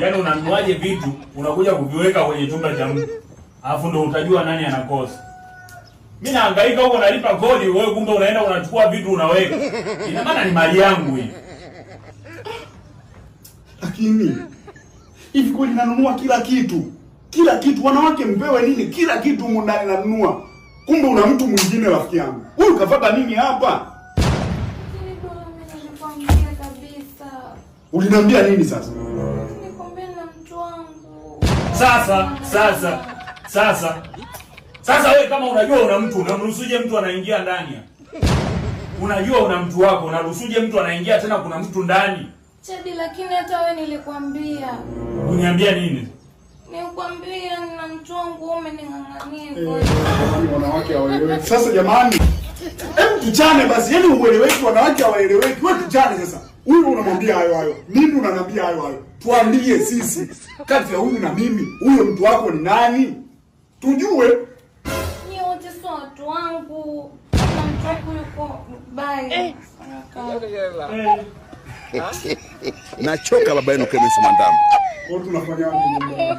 Yaani unanuaje vitu unakuja kuviweka kwenye chumba cha mtu. Alafu ndo utajua nani anakosa. Mimi nahangaika huko nalipa kodi, wewe kumbe unaenda unachukua vitu unaweka. Ina maana ni mali yangu hii. Lakini hivi kweli nanunua kila kitu? Kila kitu wanawake mpewe nini? Kila kitu mundani nanunua. Kumbe una mtu mwingine rafiki yangu. Huyu kafaka nini hapa? Uliniambia nini sasa? Nikwambia na mtu wangu. Sasa wewe kama unajua una mtu, unamruhusuje mtu anaingia ndani? Unajua una mtu wako, unaruhusuje mtu anaingia tena kuna mtu ndani? Chadi, lakini hata wewe nilikwambia. Uniambia nini? Nikwambia na mtu wangu umening'ang'ania kwa hiyo. Wanawake hawaeleweki. Sasa jamani, hebu tuchane basi. Yaani ueleweki, wanawake hawaeleweki. Wewe tuchane sasa. Huyu unamwambia hayo. Mimi unaniambia hayo. Tuambie sisi kati ya huyu na mimi, huyo mtu wako ni nani? Tujue. Ni wote sio watu wangu. Na mtu wako yuko bye. Nachoka baba yenu Clemence Mwandambo. Kwa tunafanya nini?